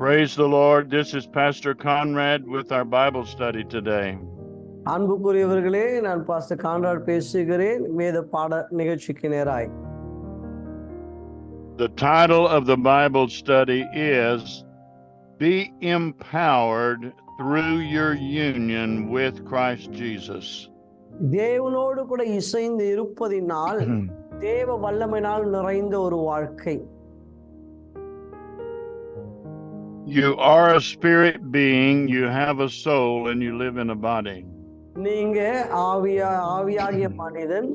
Praise the Lord. This is Pastor Conrad with our Bible study today. அன்புக்குரியவர்களே, நான் pastor Conrad பேசுகிறேன் வேத பாட நிகழ்ச்சிக்கு நேராய். The title of the Bible study is Be Empowered Through Your Union with Christ Jesus. தேவனோடு கூட இசைந்து இருப்பதினால் தேவ வல்லமையினால் நிறைந்த ஒரு வாழ்க்கை. You are a spirit being, you have a soul, and you live in a body. நீங்க ஆவியாகிய மனிதன்,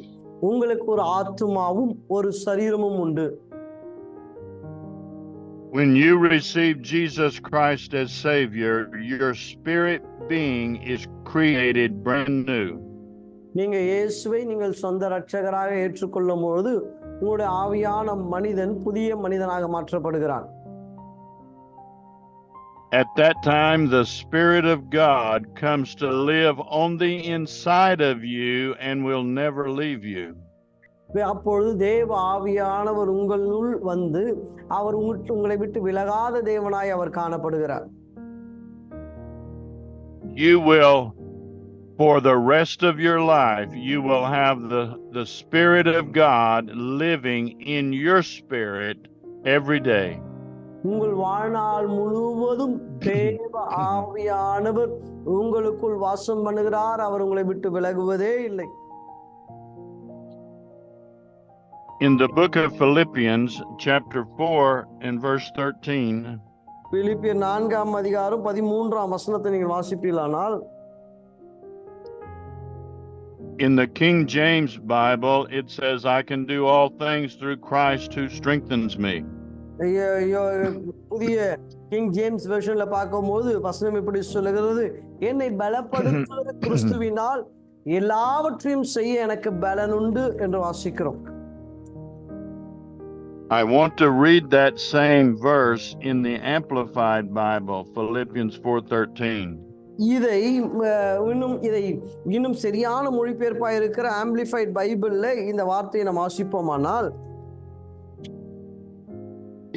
உங்களுக்கு ஒரு ஆத்துமாவும் ஒரு சரீரமும் உண்டு. When you receive Jesus Christ as Savior, your spirit being is created brand new. நீங்க இயேசுவை நீங்கள் சொந்த இரட்சகராக ஏற்றுக்கொள்ளும் பொழுது உங்களுடைய ஆவியான மனிதன் புதிய மனிதனாக மாற்றப்படுகிறான். At that time, the Spirit of God comes to live on the inside of you and will never leave you. அப்பொழுது தேவ ஆவியானவர் உங்களுள் வந்து அவர் உங்களை விட்டு விலகாத தேவனாய் அவர் காணப்படுகிறார். You will, for the rest of your life, you will have the Spirit of God living in your spirit every day. உங்கள் வாழ்நாள் முழுவதும் தேவ ஆவியானவர் உங்களுக்குள் வாசம் பண்ணுகிறார். அவர் உங்களை விட்டு விலகுவதே இல்லை. In the book of Philippians, chapter 4 and verse 13, பிலிப்பியர் 4ஆம் அதிகாரம் 13ஆம் வசனத்தை நீங்கள் வாசிப்பீர்களானால், in the King James Bible, it says, I can do all things through Christ who strengthens me. புதிய கிங் ஜேம்ஸ் வெர்ஷன்ல பார்க்கும்போது வசனம் இப்படி சொல்லுகிறது, என்னை பலப்படுத்துகிற கிறிஸ்துவினால் எல்லாவற்றையும் செய்ய எனக்கு பலன் உண்டு என்று வாசிக்கிறோம். I want to read that same verse in the Amplified Bible, Philippians 4:13. இதை இன்னும் சரியான மொழிபெயர்ப்பா இருக்கிற ஆம்பிளிஃபைட் பைபிள்ல இந்த வார்த்தையை நாம் வாசிப்போமானால்,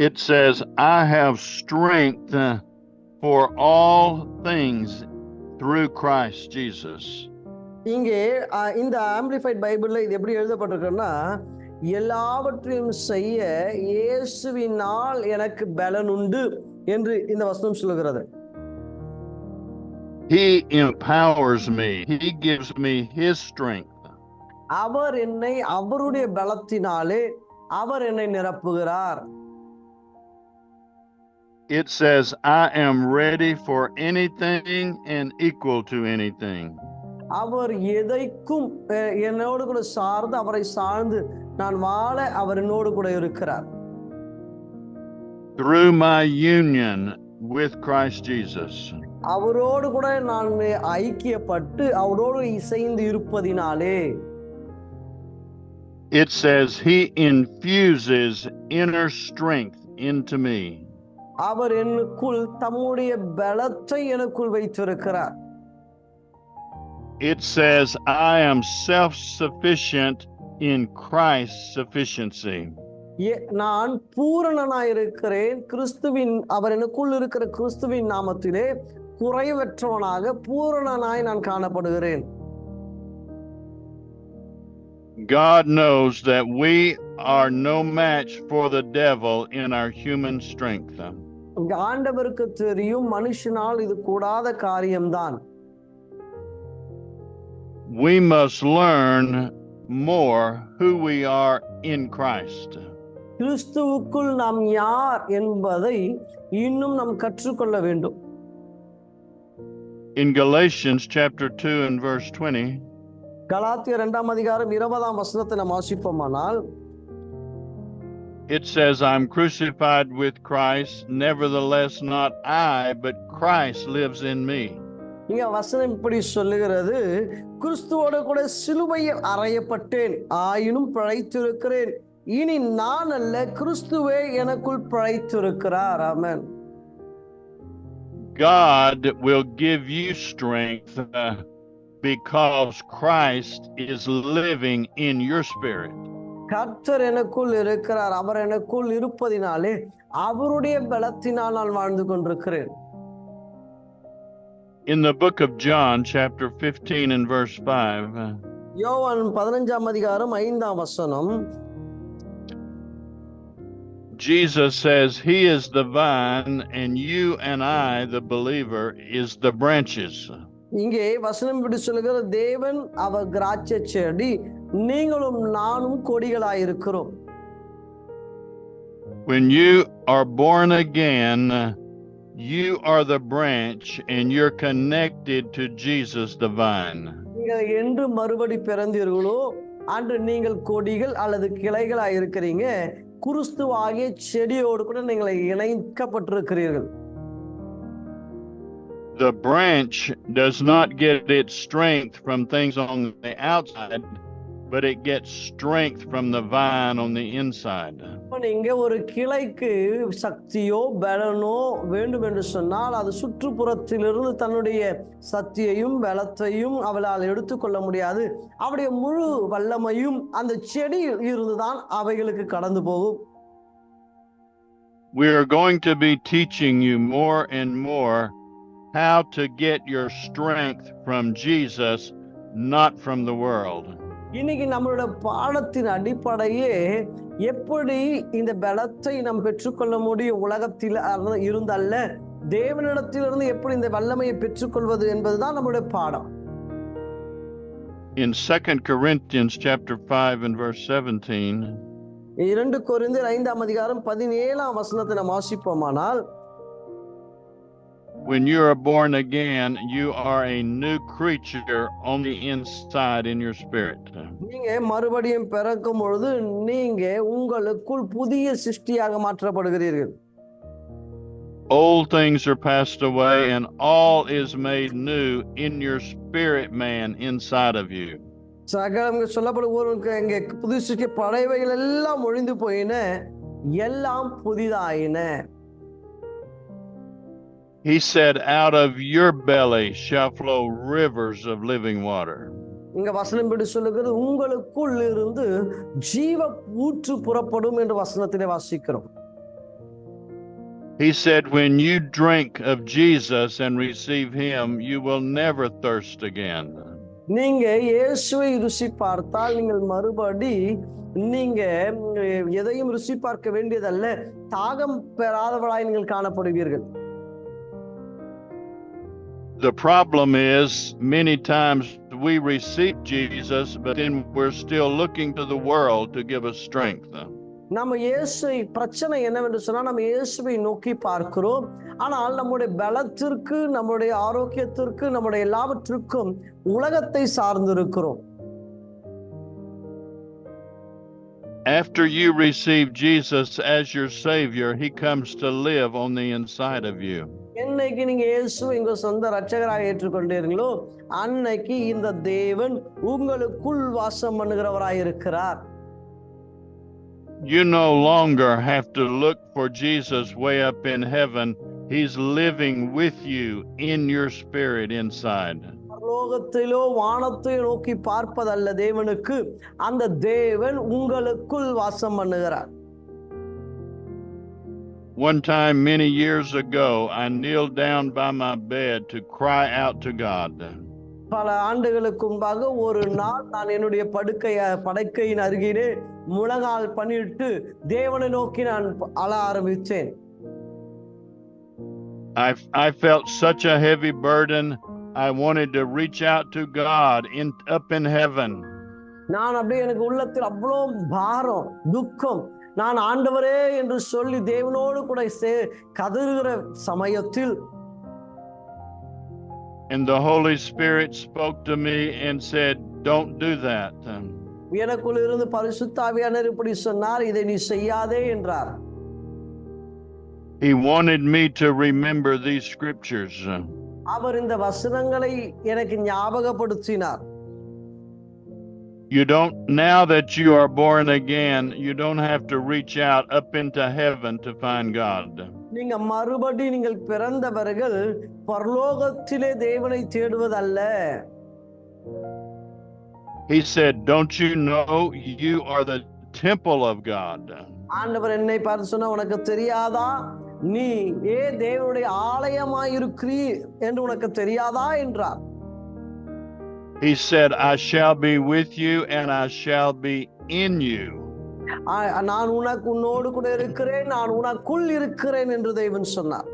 it says, I have strength for all things through Christ Jesus. இங்கே இந்த ஆம்பிளிஃபைட் பைபிள்ல இது எப்படி எழுதப்பட்டிருக்குன்னா, எல்லாவற்றையும் செய்ய இயேசுவினால் எனக்கு பலன் உண்டு என்று இந்த வசனம் சொல்லுகிறது. He empowers me. He gives me his strength. அவர் என்னை அவருடைய பலத்தினாலே அவர் என்னை நிரப்புகிறார். It says, I am ready for anything and equal to anything. அவர் எதைக்கும் என்னோடு கூட சார்ந்து அவரை சார்ந்து நான் வாழ அவர் என்னோடு கூட இருக்கிறார். Through my union with Christ Jesus. அவரோடு கூட நான் ஐக்கியப்பட்டு அவரோடு இசைந்து இருப்பதினாலே. It says he infuses inner strength into me. அவர் எனக்குள் தம்முடைய பலத்தை எனக்குள் வைத்திருக்கிறார். It says I am self-sufficient in Christ's sufficiency. நான் பூரணனாய் இருக்கிறேன் கிறிஸ்துவின், அவர் எனக்குள் இருக்கிற கிறிஸ்துவின் நாமத்திலே குறைவற்றவனாக பூரணனாய் நான் காணப்படுகிறேன். God knows that we are no match for the devil in our human strength. ஆண்டவருக்கு தெரியும் மனுஷனால் இது கூடாத காரியம்தான். We must learn more who we are in Christ. கிறிஸ்துவுக்குள் நாம் யார் என்பதை இன்னும் நாம் கற்றுக்கொள்ள வேண்டும். In Galatians chapter 2 and verse 20, கலாத்தியர் 2ஆம் அதிகாரம் 20ஆம் வசனத்தை நாம் வாசிப்போமானால், it says, I'm crucified with Christ, nevertheless not I, but Christ lives in me. இங்க வசனம் இப்படி சொல்லுகிறது, கிறிஸ்துவோடு கூட சிலுவையில் அறையப்பட்டேன், ஆயினும் பிழைத்திருக்கிறேன், இனி நான் அல்ல கிறிஸ்துவே எனக்குள் பிழைத்திருக்கிறார். ஆமென். God will give you strength because Christ is living in your spirit. கர்த்தர் எனக்குள் இருக்கிறார், அவர் எனக்குள் இருப்பதினாலே அவருடைய பலத்தினால் நான் வாழ்ந்து கொண்டிருக்கிறேன். In the book of John, chapter 15 and verse 5, யோவான் 15ஆம் அதிகாரம் 5ஆம் வசனம், Jesus says, He is the vine, and you and I, the believer, is the branches. இங்கே வசனம் இப்படி சொல்லுகிற, தேவன் அவர் திராட்சை செடி, நீங்களும் நானும் கொடிகளாயிருக்கிறோம். When you are born again, you are the branch and you're connected to Jesus the vine. நீங்கள் என்று மறுபடி பிறந்தீர்களோ அன்று நீங்கள் கொடிகள் அல்லது கிளைகளாய் இருக்கிறீங்க. கிறிஸ்துவாகிய செடியோடு கூட நீங்கள் இணைக்கப்பட்டிருக்கிறீர்கள். The branch does not get its strength from things on the outside, but it gets strength from the vine on the inside. நீங்க ஒரு கிளைக்கு சக்தியோ பலனோ வேண்டும் என்று சொன்னால் அது சுற்றுப்புறத்திலிருந்து தன்னுடைய சக்தியையும் பலத்தையும் அவளால் எடுத்துக்கொள்ள முடியாது. அவருடைய முழு வல்லமையும் அந்த செடியில் இருந்துதான் அவைகளுக்கு கடந்து போகும். We are going to be teaching you more and more how to get your strength from Jesus, not from the world. இன்னைக்கு நம்மளோட பாடத்தின் அடிப்படையே எப்படி இந்த பலத்தை நாம் பெற்றுக்கொள்ள முடியும், உலகத்தில் இருந்தல்ல தேவனிடத்திலிருந்து எப்படி இந்த வல்லமையை பெற்றுக்கொள்வது என்பதுதான் நம்முடைய பாடம். In 2 Corinthians chapter 5 and verse 17, 2 கொரிந்தியர் 5ஆம் அதிகாரம் 17ஆம் வசனத்தை நாம் வாசிப்போமானால், when you are born again, you are a new creature on the inside in your spirit. நீங்க மறுபடியும் பிறக்கும் பொழுது நீங்க உங்களுக்குள் புதிய சிருஷ்டியாக மாற்றப்படுகிறீர்கள். Old things are passed away and all is made new in your spirit man inside of you. சகலம் சொல்லப்படுவதற்கு இங்கே புது சிருஷ்டி பழையவைகள் எல்லாம் ஒழிந்து போயின, எல்லாம் புதிதாயின. He said, out of your belly shall flow rivers of living water. இங்க வசனம் இப்படி சொல்லுகிறது, உங்களுக்குள் இருந்து ஜீவ ஊற்று புறப்படும் என்று வசனத்திலே வாசிக்கிறோம். He said, when you drink of Jesus and receive him, you will never thirst again. நீங்க இயேசுவை ருசி பார்த்தால் நீங்கள் மறுபடி நீங்க எதையும் ருசி பார்க்க வேண்டியதல்ல, தாகம் பெறாதவளாய் நீங்கள் காணப்படுவீர்கள். The problem is many times we receive Jesus, but then we're still looking to the world to give us strength. நம்ம இயேசுவை, பிரச்சனை என்னவென்று சொன்னா நம்ம இயேசுவை நோக்கி பார்க்கிறோம், ஆனால் நம்முடைய பலத்திற்கு, நம்முடைய ஆரோக்கியத்திற்கு, நம்முடைய எல்லாவற்றிற்கும் உலகத்தை சார்ந்திருக்கிறோம். After you receive Jesus as your Savior, he comes to live on the inside of you. என்னைக்கு நீங்க இயேசுவை உங்க சொந்த இரட்சகராக ஏற்றுக்கொண்டீர்களோ அன்னைக்கு இந்த தேவன் உங்களுக்குள் வாசம் பண்ணுகிறவராய் இருக்கிறார். You no longer have to look for Jesus way up in heaven. He's living with you in your spirit inside. பரலோகத்திலோ வானத்தை நோக்கி பார்ப்பதல்ல தேவனுக்கு, அந்த தேவன் உங்களுக்குள் வாசம் பண்ணுகிறார். One time many years ago, I kneeled down by my bed to cry out to God. பல ஆண்டுகளுக்கு முன்பாக ஒரு நாள் நான் என்னுடைய படுக்கையின் அருகிலே முழங்கால் பண்ணிட்டு தேவனை நோக்கி நான் அழ ஆரம்பித்தேன். I felt such a heavy burden. I wanted to reach out to God up in heaven. நான் அப்படியே எனக்கு உள்ளத்தில் அவ்வளோ பாரம், துக்கம், நான் ஆண்டவரே என்று சொல்லி தேவனோடு கூட கதறுகிற சமயத்தில் and the Holy Spirit spoke to me and said, don't do that. எனக்குள் இருந்து பரிசுத்த ஆவியானவர் இப்படி சொன்னார், இதை நீ செய்யாதே என்றார். He wanted me to remember these scriptures. அவர் இந்த வசனங்களை எனக்கு ஞாபகப்படுத்தினார். You don't, now that you are born again, you don't have to reach out up into heaven to find God. நீங்க மறுபடி நீங்கள் பிறந்தவர்கள் பரலோகத்திலே தேவனை தேடுவதல்ல. He said, don't you know you are the temple of God. ஆண்டவர் என்னை பார்த்து சொன்னா, உனக்கு தெரியாதா நீ தேவனுடைய ஆலயமாய் இருக்கிறீர் என்று உனக்கு தெரியாதா என்றார். He said, I shall be with you and I shall be in you. நான் உன்னோடு கூட இருக்கிறேன், நான் உனக்குள் இருக்கிறேன் என்று தேவன் சொன்னார்.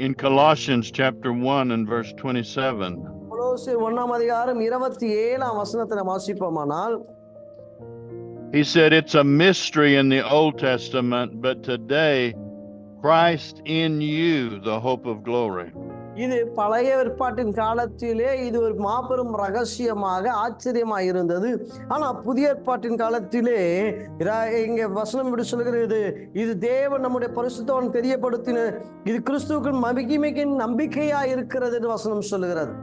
In Colossians chapter 1 and verse 27. கொலோசியர் 1ஆம் அதிகாரம் 27ஆம் வசனத்தை நாம் வாசிப்போமானால், he said it's a mystery in the Old Testament, but today Christ in you, the hope of glory. இது பழைய ஏற்பாட்டின் காலத்திலே இது ஒரு மாபெரும் ரகசியமாக ஆச்சரியமாக இருந்தது. ஆனா புதிய ஏற்பாட்டின் காலத்திலே இங்க வசனம் இப்படி சொல்கிறது, இது தேவன் நம்முடைய பரிசுத்தவான் தெரியப்படுத்தின, இது கிறிஸ்துவுக்கு மகிமைக்கு நம்பிக்கையா இருக்கிறது என்று வசனம் சொல்லுகிறது.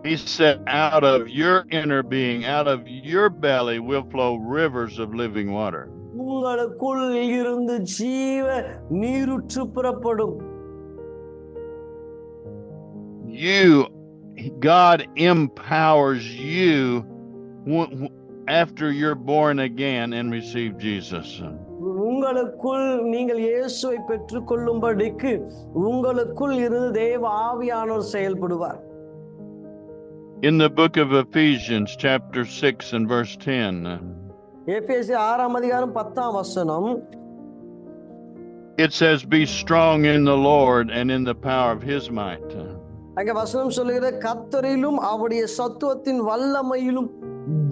He said, out of your inner being, out of your belly will flow rivers of living water. உங்களுக்குள் இருந்து ஜீவ நீரூற்று புறப்படும். God empowers you after you're born again and receive Jesus. உங்களுக்குள் நீங்கள் இயேசுவை பெற்றுக்கொள்ளும்படிக்கு உங்களுக்குள் இருந்து தேவ ஆவியானவர் செயல்படுவார். In the book of Ephesians chapter 6 and verse 10. எபேசியர் 6ஆம் அதிகாரம் 10ஆம் வசனம். It says, be strong in the Lord and in the power of his might. அங்க வசனம் சொல்லுகிறது, கர்த்தரிலும் அவருடைய சத்துவத்தின் வல்லமையிலும்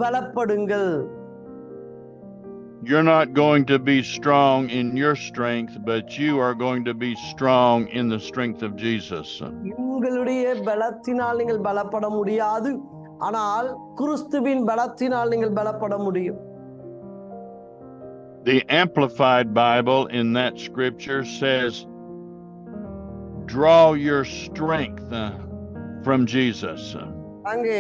பலப்படுங்கள். You're not going to be strong in your strength, but you are going to be strong in the strength of Jesus. உங்களுடைய பலத்தினால் நீங்கள் பலப்பட முடியாது, ஆனால் கிறிஸ்துவின் பலத்தினால் நீங்கள் பலப்பட முடியும். The Amplified Bible in that scripture says, draw your strength from Jesus. அங்கே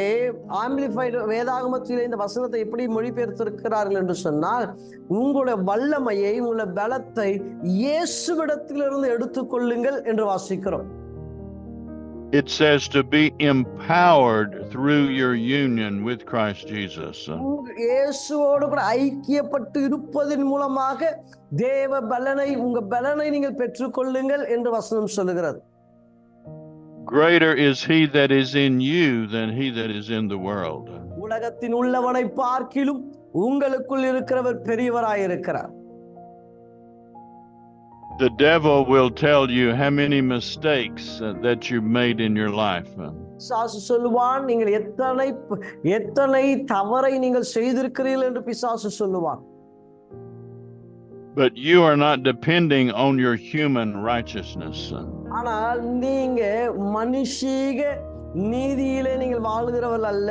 ஆம்பிளிஃபைட் வேதாகமத்திலே இந்த வசனத்தை எப்படி மொழிபெயர்த்திருக்கிறார்கள் என்று சொன்னால், உங்களுடைய வல்லமையை உங்களுடைய பலத்தை இயேசுவிடத்திலிருந்து எடுத்துக்கொள்ளுங்கள் என்று வாசிக்கிறோம். It says to be empowered through your union with Christ Jesus. இயேசுவோடு கூட ஐக்கியப்பட்டு இருப்பதன் மூலமாக தேவ பலனை உங்க பலனை நீங்கள் பெற்றுக்கொள்ளுங்கள் என்று வசனம் சொல்லுகிறது. Greater is he that is in you than he that is in the world. உலகத்தில் உள்ளவனை பார்க்கிலும் உங்களுக்குள் இருக்கிறவர் பெரியவராய் இருக்கிறார். The devil will tell you how many mistakes that you've made in your life. பிசாசு சொல்லுவான், நீங்கள் எத்தனை தவறை நீங்கள் செய்திருக்கிறீர்கள் என்று பிசாசு சொல்லுவான். But you are not depending on your human righteousness. ஆனால் நீங்க மனுஷீக நீதியிலே நீங்கள் வாழ்கிறவர்கள் அல்ல.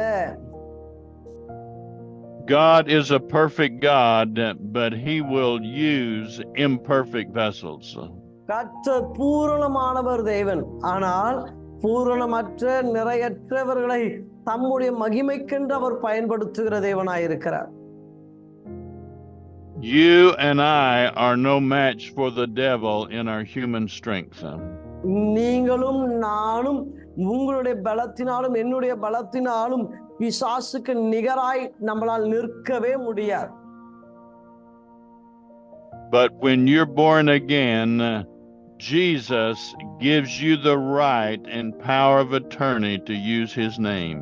God is a perfect God, but he will use imperfect vessels. கர்த்தர் பூரணமானவர் தேவன், ஆனால் பூரணமற்ற நிறையற்றவர்களை தம்முடைய மகிமைக்கென்று அவர் பயன்படுத்துகிற தேவனாயிருக்கிறார். You and I are no match for the devil in our human strength. நீங்களும் நானும் உங்களுடைய பலத்தினாலும் என்னுடைய பலத்தினாலும் பிசாசுக்கு நிகராய் நம்மளால் நிற்கவே முடியாது. But when you're born again, Jesus gives you the right and power of attorney to use his name.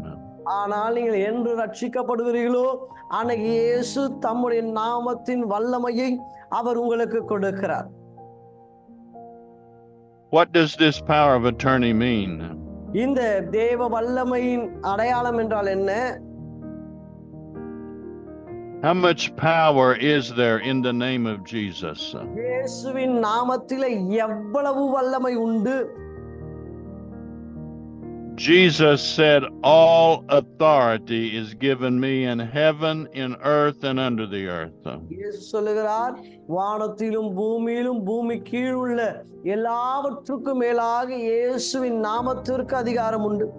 ஆனால் நீங்கள் என்று ரட்சிக்கப்படுகிறீர்களோ அன்னைக்கு இயேசு தம்முடைய நாமத்தின் வல்லமையை அவர் உங்களுக்கு கொடுக்கிறார். What does this power of attorney mean? இந்த தேவ வல்லமையின் அடையாளம் என்றால் என்ன? How much power is there in the name of Jesus? இயேசுவின் நாமத்திலே எவ்வளவு வல்லமை உண்டு? Jesus said, all authority is given me in heaven, in earth, and under the earth. இயேசு சொல்லுகிறார், வானத்திலும் பூமியிலும் பூமி கீழுள்ள எல்லாவற்றுக்கும் மேலாக இயேசுவின் நாமத்திற்கு அதிகாரம் உண்டு.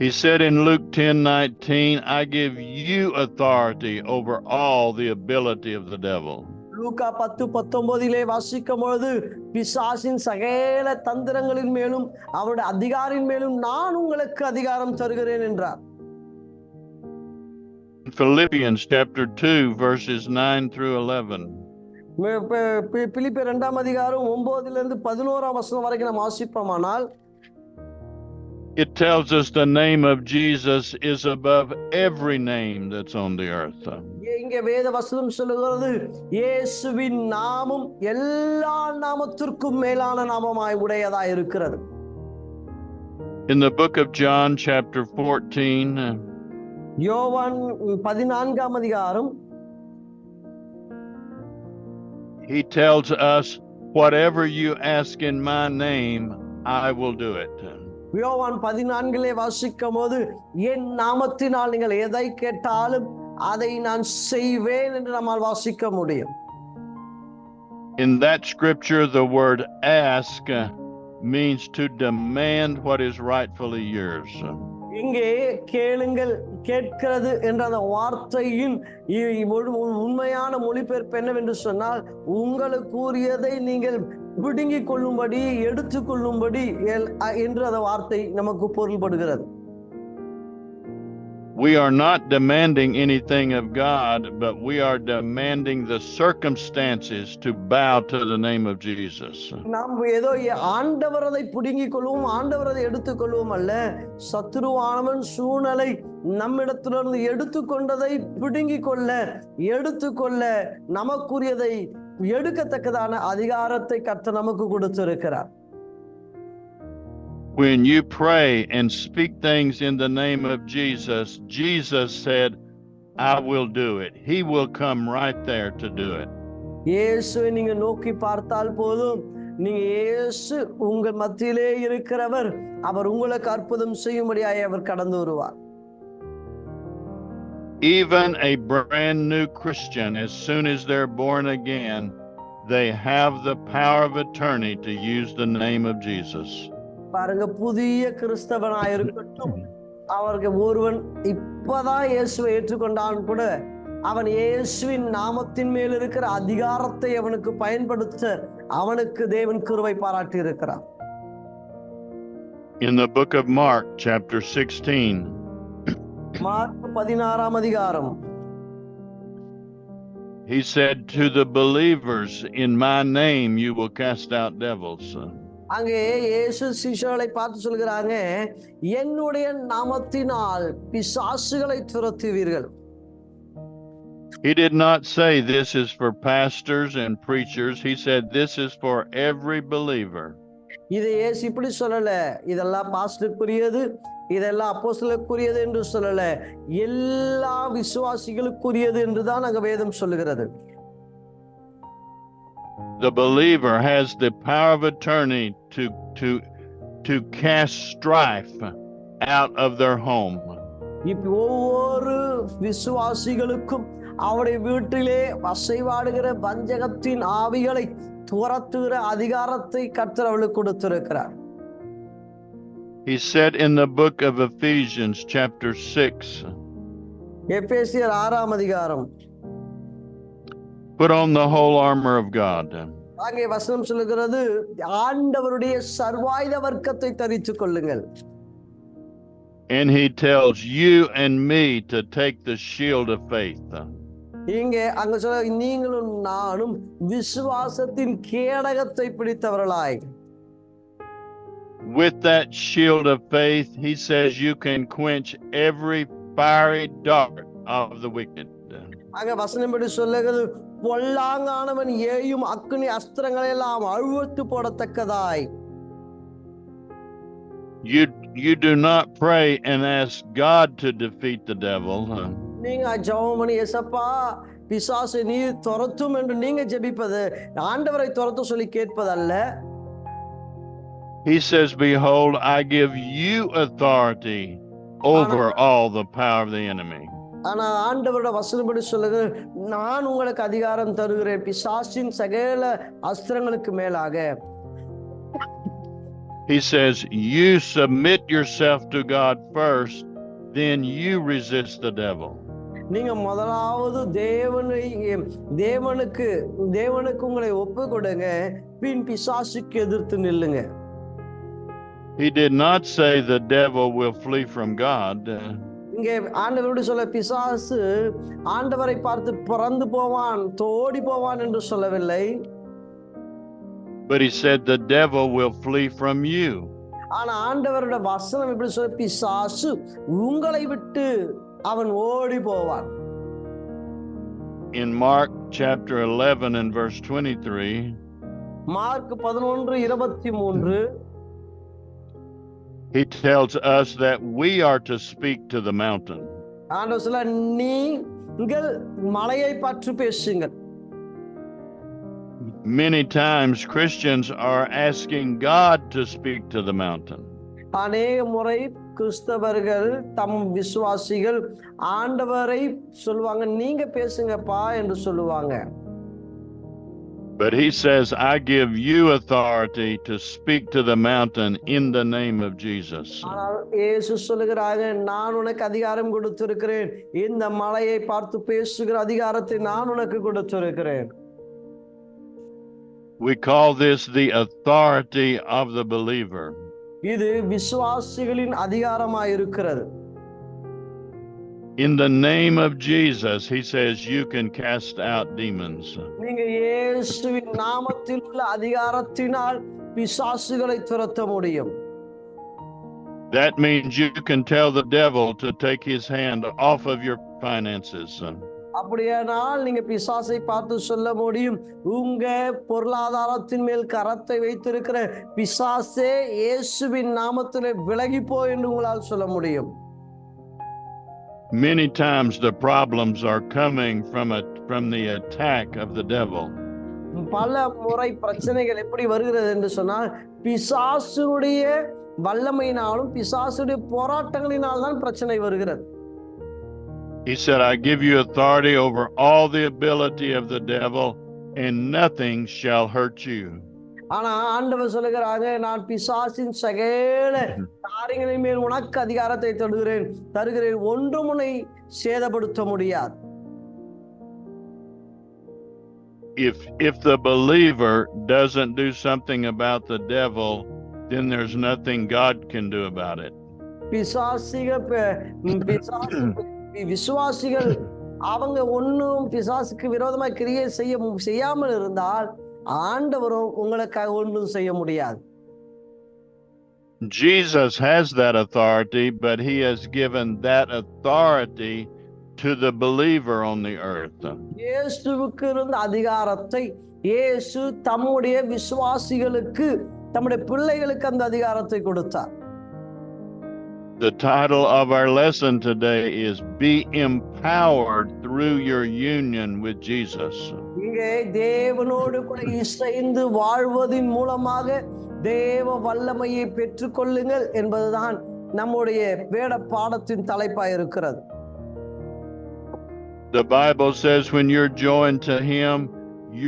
He said in Luke 10:19, I give you authority over all the ability of the devil. லூக்கா 10:19 வாசிக்கும் பொழுது, பிசாசின் சகல தந்திரங்களின் மேலும் அவருடைய அதிகாரின் மேலும் நான் உங்களுக்கு அதிகாரம் தருகிறேன் என்றார். Philippians chapter 2 verses 9 through 11. பிலிப்பியர் 2ஆம் அதிகாரம் 9 to 11 வரைக்கும் நாம் வாசிப்போமானால், it tells us the name of Jesus is above every name that's on the earth. இங்கே வேத வசனம் சொல்லுகிறது இயேசுவின் நாமம் எல்லா நாமத்திற்கும் மேலான நாமமாய் உடையதாய் இருக்கிறது. In the book of John chapter 14, யோவான் 14ஆம் அதிகாரம், he tells us, whatever you ask in my name, I will do it. யோவான் 14 வாசிக்கும் போது, என் நாமத்தினால் நீங்கள் எதை கேட்டாலும் அதை நான் செய்வேன் என்று நம்மால் வாசிக்க முடியும். In that scripture, the word ask means to demand what is rightfully yours. இங்கே கேளுங்கள், கேட்கிறது என்ற அந்த வார்த்தையின் உண்மையான மொழிபெயர்ப்பு என்னவென்று சொன்னால், உங்களுக்குரியதை நீங்கள் பிடுங்கிக் கொள்ளும்படி, எடுத்துக்கொள்ளும்படி என்று அந்த வார்த்தை நமக்கு பொருள்படுகிறது. We are not demanding anything of God, but we are demanding the circumstances to bow to the name of Jesus. நாம் ஏதோ ஆண்டவர் அதை பிடுங்கிக் கொள்வோம், ஆண்டவர் அதை எடுத்துக்கொள்வோம் அல்ல, சத்துருவானவன் சூழ்நிலை நம்மிடத்திலிருந்து எடுத்துக்கொண்டதை பிடுங்கிக் கொள்ள, எடுத்துக்கொள்ள நமக்குரியதை எடுக்கத்தக்கதான அதிகாரத்தை கர்த்தர் நமக்கு கொடுத்திருக்கிறார். When you pray and speak things in the name of Jesus, Jesus said, I will do it. He will come right there to do it. இயேசுவை நீங்க நோக்கி பார்த்தால் போதும், நீங்க இயேசு உங்கள் மத்தியிலே இருக்கிறவர், அவர் உங்களுக்கு அற்புதம் செய்யும்படியாய் அவர் கடந்து வருவார். Even a brand new Christian, as soon as they're born again, they have the power of attorney to use the name of Jesus. பாருங்க, புதிய கிறிஸ்தவனாய் இருக்கட்டும், அவருக்கு ஒருவன் இப்பதான் இயேசுவை ஏற்றுக்கொண்டான் கூட, அவன் இயேசுவின் நாமத்தின் மேல் இருக்கிற அதிகாரத்தை அவனுக்கு பயன்படுத்த அவனுக்கு தேவன் கிருபை பாராட்டி இருக்கிறார். In the book of Mark chapter 16, mark 16ஆம் அதிகாரம், he said, to the believers, in my name you will cast out devils. அங்கே இயேசு சீஷர்களை பார்த்து சொல்கிறாங்க, என்னுடைய நாமத்தினால் பிசாசுகளை துரத்துவீர்கள். He did not say this is for pastors and preachers. He said this is for every believer. இதை இயேசு இப்படி சொல்லல, இதெல்லாம் பாஸ்டருக்குரியது, இதெல்லாம் அப்போஸ்தலருக்குரியது என்று சொல்லல, எல்லா விசுவாசிகளுக்குரியது என்றுதான் அங்க வேதம் சொல்லுகிறது. The believer has the power of attorney to cast strife out of their home. ஒவ்வொரு விசுவாசிகளுக்கும் அவருடைய வீட்டிலே அசைவாடுகிற வஞ்சகத்தின் ஆவிகளை துரத்துகிற அதிகாரத்தை கர்த்தர் அவளுக்கு கொடுத்திருக்கிறார். He said in the book of Ephesians chapter 6, எபேசியர் 6ஆம் அதிகாரம், put on the whole armor of God. அங்கே வசனம் சொல்லுகிறது, ஆண்டவருடைய சர்வாயுத வர்க்கத்தை தரித்துக் கொள்ளுங்கள். And he tells you and me to take the shield of faith. இங்கே அங்க சொல்ல, நீங்களும் நானும் விசுவாசத்தின் கேடகத்தை பிடித்தவர்களாய். With that shield of faith, he says you can quench every fiery dart of the wicked. அங்க வசனம் படி சொல்லுகிறது, பொல்லாங்கானவன் ஏயும் அக்கினி அஸ்திரங்களை எல்லாம் அழுவத்து போடத்தக்கதாய். You do not pray and ask God to defeat the devil. நீங்க ஜெபம் பண்ணி, ஏசப்பா பிசாசை நீ துரத்தும் என்று நீங்க ஜெபிப்பது, ஆண்டவரை துரத்த சொல்லி கேட்பதல்ல. He says, behold, I give you authority over all the power of the enemy. ஆனா ஆண்டவரோட வசனப்படி சொல்லுங்க, நான் உங்களுக்கு அதிகாரம் தருகிறேன் பிசாசின் சகல அஸ்திரங்களுக்கு மேலாக. He says, you submit yourself to God first, then you resist the devil. நீங்க முதலாவது தேவனுக்கு உங்களை ஒப்பு கொடுங்க, பின் பிசாசுக்கு எதிர்த்து நில்லுங்க. He did not say the devil will flee from God. இங்கே ஆண்டவரோடு சொல்ல, பிசாசு ஆண்டவரை பார்த்து பறந்து போவான், தோடி போவான் என்று சொல்லவில்லை. But he said the devil will flee from you. ஆனா ஆண்டவரோட வசனம் எப்படி சொல்ல, பிசாசு உங்களை விட்டு அவன் ஓடி போவான். In Mark chapter 11 and verse 23, mark 11:23, he tells us that we are to speak to the mountain. ஆண்டவர் சொல்ல, நீங்கள் மலையை பற்றி பேசுங்கள். Many times Christians are asking God to speak to the mountain. அநேக முறை கிறிஸ்தவர்கள் தம் விசுவாசிகள் ஆண்டவரை சொல்லுவாங்க, நீங்க பேசுங்கப்பா என்று சொல்லுவாங்க. But he says, I give you authority to speak to the mountain in the name of Jesus. ஆனால் இயேசு சொல்லுகிறாங்க, நான் உனக்கு அதிகாரம் கொடுத்திருக்கிறேன், இந்த மலையை பார்த்து பேசுகிற அதிகாரத்தை நான் உனக்கு கொடுத்திருக்கிறேன். We call this the authority of the believer. இது விசுவாசிகளின் அதிகாரமாய் இருக்கிறது. In the name of Jesus, he says you can cast out demons. நீங்க இயேசுவின் நாமத்தில் உள்ள அதிகாரத்தினால் பிசாசுகளை துரத்த முடியும். That means you can tell the devil to take his hand off of your finances. அப்படியானால் நீங்க பிசாசை பார்த்து சொல்ல முடியும், உங்க பொருளாதாரத்தின் மேல் கரத்தை வைத்திருக்கிற பிசாசே இயேசுவின் நாமத்திலே விலகி போ என்று உங்களால் சொல்ல முடியும். Many times the problems are coming from the attack of the devil. பல முறை பிரச்சனைகள் எப்படி வருகிறது என்று சொன்னால், பிசாசுடைய வல்லமையினாலும் பிசாசுடைய போராட்டங்களினால் தான் பிரச்சனை வருகிறது. He said, I give you authority over all the ability of the devil, and nothing shall hurt you. ஆனா ஆண்டவர் சொல்லுகிறாங்க, நான் பிசாசின் சகல காரியங்களின் மேல் உனக்கு அதிகாரத்தை தருகிறேன், ஒன்றும் உன்னை சேதப்படுத்த முடியாது. If the believer doesn't do something about the devil, then there's nothing God can do about it. விசுவாசிகள் அவங்க ஒன்னும் பிசாசுக்கு விரோதமாய் கிரியை செய்யாமல் இருந்தால் ஆண்டவரும் உங்களுக்காக ஒன்றும் செய்ய முடியாது. Jesus has that authority, but he has given that authority to the believer on the earth. இயேசுவுக்கு இருந்த அதிகாரத்தை இயேசு தம்முடைய விசுவாசிகளுக்கு, தம்முடைய பிள்ளைகளுக்கு அந்த அதிகாரத்தை கொடுத்தார். The title of our lesson today is Be Empowered Through Your Union with Jesus. இங்கே தேவனோடு கூட இசைந்து வாழ்வதின் மூலமாக தேவ வல்லமையை பெற்றுக்கொள்ளுங்கள் என்பதுதான் நம்முடைய வேத பாடத்தின் தலைப்பாய் இருக்கிறது. The Bible says when you're joined to him,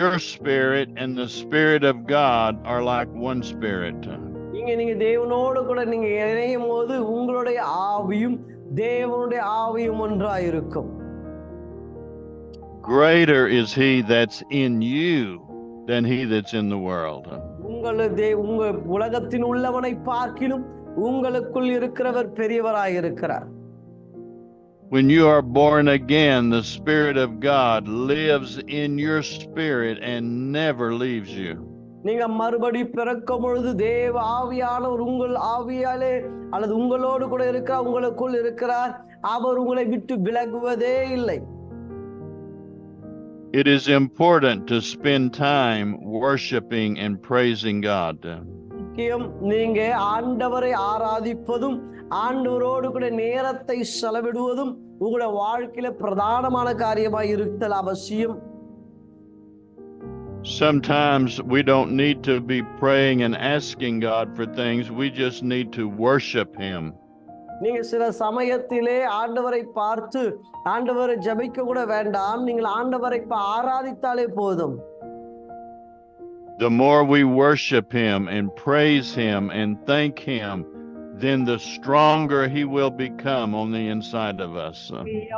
your spirit and the spirit of God are like one spirit. நீங்க தேவனோடு கூட நீங்க இணையும் போது உங்களுடைய ஆவியும் தேவனுடைய ஆவியும் ஒன்றாய் இருக்கும். Greater is he that's in you than he that's in the world. உங்க உலகத்தில் உள்ளவனை பார்க்கிலும் உங்களுக்குள் இருக்கிறவர் பெரியவராய் இருக்கிறார். When you are born again, the Spirit of God lives in your spirit and never leaves you. நீங்க மறுபடி பிறக்கும் பொழுது தேவ ஆவியானவர் உங்கள் ஆவியாலே அல்லது உங்களோடு கூட இருக்கிறார், உங்களுக்குள் இருக்கிறார். அவர் உங்களை விட்டு விலகுவதே இல்லை. It is important to spend time worshiping and praising God. முக்கியம் நீங்க ஆண்டவரை ஆராதிப்பதும் ஆண்டவரோடு கூட நேரத்தை செலவிடுவதும் உங்களுடைய வாழ்க்கையில பிரதானமான காரியமாய் இருத்தல் அவசியம். Sometimes we don't need to be praying and asking God for things. We just need to worship him. நீங்க சில சமயத்திலே ஆண்டவரை பார்த்து ஆண்டவரை ஜெபிக்க கூட வேண்டாம், நீங்கள் ஆண்டவரை ஆராதித்தாலே போதும். The more we worship him and praise him and thank him, then the stronger he will become on the inside of us.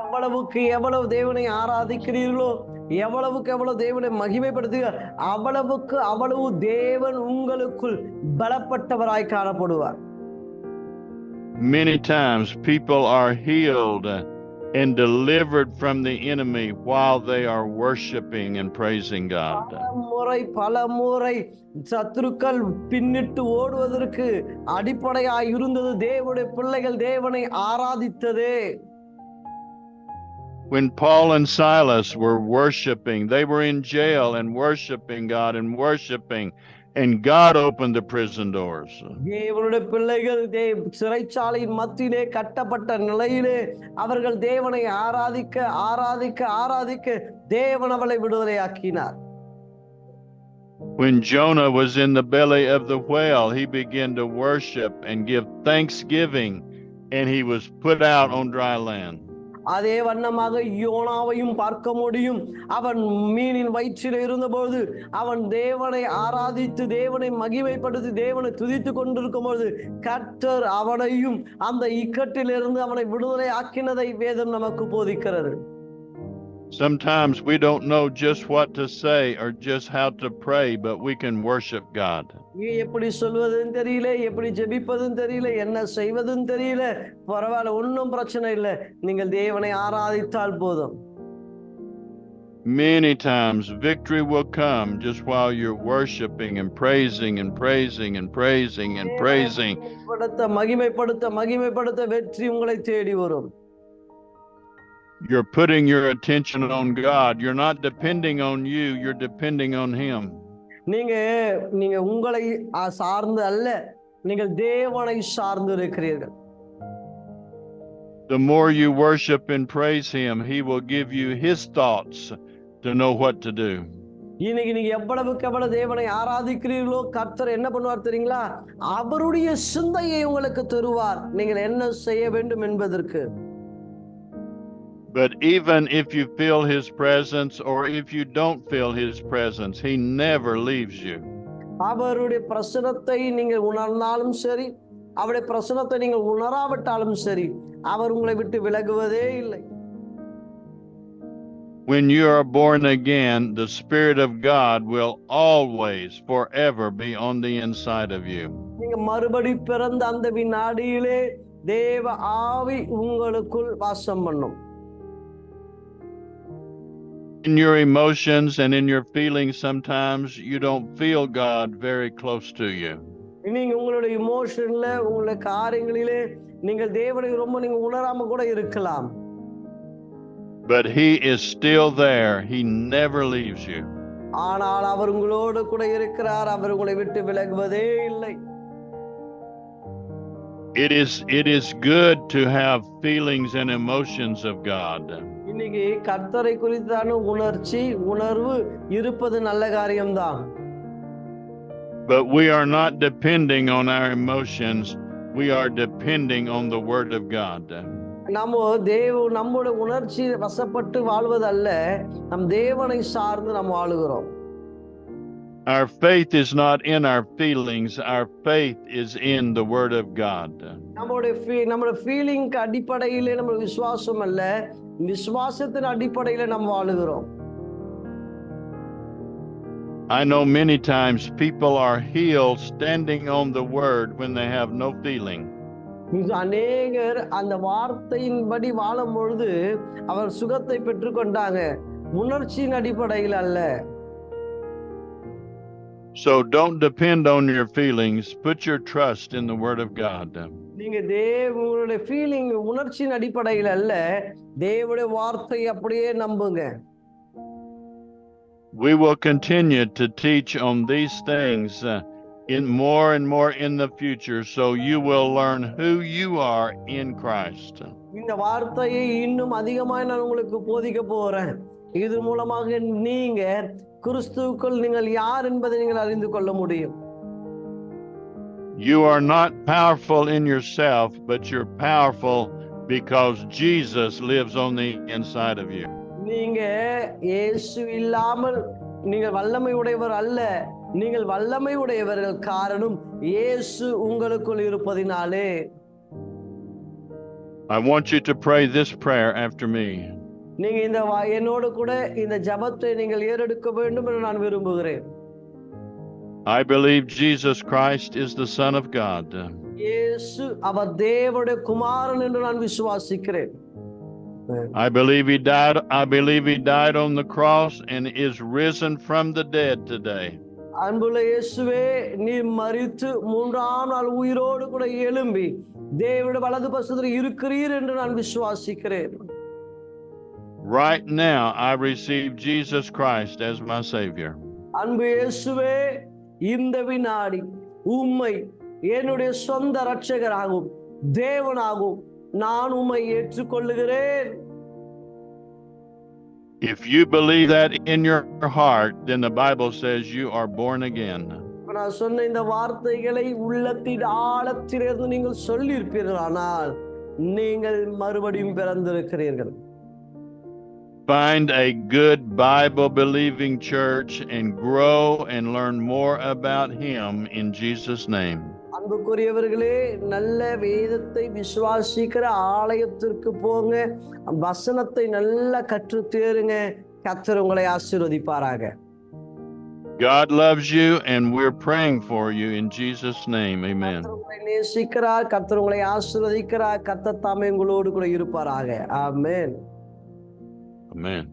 எவ்வளவுக்கு எவ்வளவு தேவனை ஆராதிக்கிறீர்களோ, எவ்வளவுக்கு எவ்வளவு தேவனை மகிமைப்படுத்துகிறீர்கள், அவ்வளவுக்கு அவ்வளவு தேவன் உங்களுக்குள் பலப்பட்டவராய் காணப்படுவார். Many times people are healed and delivered from the enemy while they are worshiping and praising God. பல முறை சத்துருக்கள் பின்னிட்டு ஓடுவதற்கு அடிப்படையாய் இருந்தது தேவனுடைய பிள்ளைகள் தேவனை ஆராதித்ததே. When Paul and Silas were worshiping, they were in jail and worshiping God and worshiping, and God opened the prison doors. தேவனுடைய பிள்ளைகள் சிறைச்சாலையின் மத்தியிலே கட்டப்பட்ட நிலையிலே அவர்கள் தேவனை ஆராதிக்க ஆராதிக்க ஆராதிக்க தேவன் அவளை விடுதலையாக்கினார். When Jonah was in the belly of the whale, he began to worship and give thanksgiving, and he was put out on dry land. அதே வண்ணமாக யோனாவையும் பார்க்க முடியும். அவன் மீனின் வயிற்றில் இருந்தபோது அவன் தேவனை ஆராதித்து தேவனை மகிமைப்படுத்தி தேவனை துதித்து கொண்டிருக்கும் போது கர்த்தர் அவனையும் அந்த இக்கட்டிலிருந்து அவனை விடுதலை ஆக்கினதை வேதம் நமக்கு போதிக்கிறது. Sometimes we don't know just what to say or just how to pray, but we can worship God. எப்படி சொல்வதுன்னு தெரியல, எப்படி ஜெபிப்பதுன்னு தெரியல, என்ன செய்வதுன்னு தெரியல, பரவாயில்ல, ஒன்றும் பிரச்சனை இல்லை, நீங்கள் தேவனை ஆராதித்தால் போதும். Many times victory will come just while you're worshiping and praising and praising and praising and praising. மகிமைப்படுத்த மகிமைப்படுத்த வெற்றி உங்களை தேடி வரும். You're putting your attention on God. You're not depending on you, you're depending on Him. நீங்க உங்களை சார்ந்து அல்ல, நீங்கள் தேவனை சார்ந்து இருக்கிறீர்கள். The more you worship and praise Him, He will give you His thoughts to know what to do. இன்னைக்கு நீங்க எவ்வளவுக்கு எவ்வளவு தேவனை ஆராதிக்கிறீர்களோ கர்த்தர் என்ன பண்ணுவார் தெரியுங்களா? அவருடைய சிந்தையை உங்களுக்கு தருவார், நீங்கள் என்ன செய்ய வேண்டும் என்பதற்கு. But even if you feel His presence or if you don't feel His presence, He never leaves you. அவருடைய பிரசன்னத்தை நீங்கள் உணர்ந்தாலும் சரி, அவருடைய பிரசன்னத்தை நீங்கள் உணராவிட்டாலும் சரி, அவர் உங்களை விட்டு விலகுவதே இல்லை. When you are born again, the Spirit of God will always, forever be on the inside of you. நீங்க மறுபடி பிறந்த அந்த வினாடியிலே தேவ ஆவி உங்களுக்குள் வாசம் பண்ணும். In your emotions and in your feelings, sometimes you don't feel God very close to you. நீங்க உங்களுடைய இமோஷன்ல உங்களுடைய காரியங்களிலே நீங்கள் தேவனை ரொம்ப நீங்க உணராம கூட இருக்கலாம். But He is still there. He never leaves you. ஆனால் அவர் உங்களோடு கூட இருக்கிறார், அவர் உங்களை விட்டு விலகுவதே இல்லை. It is good to have feelings and emotions of God. இன்னைக்கு கர்த்தரை குறித்தான உணர்வு இருப்பது நல்ல காரியம்தான். But we are not depending on our emotions. We are depending on the Word of God. நம்முடைய உணர்ச்சி வசப்பட்டு வாழ்வதல்ல, நம் தேவனை சார்ந்து நாம் வாழுகிறோம். Our faith is not in our feelings. Our faith is in the Word of God. நம்முடைய ஃபீலிங்க்கு அடிப்படையிலே நம்ம விசுவாசம் அல்ல, விசுவாசத்தின் அடிப்படையில நாம் வாழுகிறோம். I know many times people are healed standing on the Word when they have no feeling. அநேகர் அந்த வார்த்தையின்படி வாழும் பொழுது அவர் சுகத்தை பெற்றுக்கொண்டாங்க, உணர்ச்சியின் அடிப்படையில் அல்ல. So don't depend on your feelings. Put your trust in the Word of God. நீங்க தேவனுடைய ஃபீலிங் உணர்ச்சியின் அடிப்படையில் அல்ல, தேவனுடைய வார்த்தை அப்படியே நம்புங்க. We will continue to teach on these things in more and more in the future, so you will learn who you are in Christ. இந்த வார்த்தையை இன்னும் அதிகமாக நான் உங்களுக்கு போதிக்க போறேன். இது மூலமாக நீங்க கிறிஸ்துவுக்குள் நீங்கள் யார் என்பதை நீங்கள் அறிந்து கொள்ள முடியும். You are not powerful in yourself, but you're powerful because Jesus lives on the inside of you. நீங்க இயேசு இல்லாமல் நீங்கள் வல்லமை உடையவர் அல்ல, நீங்கள் வல்லமை உடையவர்கள், காரணம் இயேசு உங்களுக்குள் இருப்பதினாலே. I want you to pray this prayer after me. நீங்க இந்த என்னோடு கூட இந்த ஜெபத்தை நீங்கள் ஏறெடுக்க வேண்டும் என்று நான் விரும்புகிறேன். I believe Jesus Christ is the Son of God. இயேசு அவர் தேவனுடைய குமாரன் என்று நான் விசுவாசிக்கிறேன். I believe he died on the cross and is risen from the dead today. அன்புள்ள இயேசுவே, நீர் மரித்து மூன்றாம் நாள் உயிரோடு கூட எழும்பி தேவனுடைய வலது பக்கத்தில் இருக்கிறீர் என்று நான் விசுவாசிக்கிறேன். Right now I receive Jesus Christ as my Savior. அன்பு இயேசுவே, இந்த வினாடி உம்மை என்னுடைய சொந்த இரட்சகராகவும் தேவனாகவும் நான் உம்மை ஏற்றுக்கொள்ளுகிறேன். If you believe that in your heart, then the Bible says you are born again. நான் சொன்ன இந்த வார்த்தைகளை உள்ளத்தின் ஆழத்திலிருந்து நீங்கள் சொல்லியிருப்பீர்களானால் நீங்கள் மறுபடியும் பிறந்திருக்கிறீர்கள். Find a good Bible-believing church and grow and learn more about Him in Jesus' name. அன்புக்குரியவர்களே, நல்ல வேதத்தை விசுவாசிக்கிற ஆலயத்திற்கு போங்க, வசனத்தை நல்லா கற்று தேருங்க. கர்த்தர் உங்களை ஆசீர்வதிப்பாராக. God loves you and we're praying for you in Jesus' name. Amen. கர்த்தர் உங்களை நேசிக்கிறார், கர்த்தர் உங்களை ஆசீர்வதிக்கிறார். கர்த்தர் தாமே உங்களோடு கூட இருப்பாராக. ஆமென். Amen.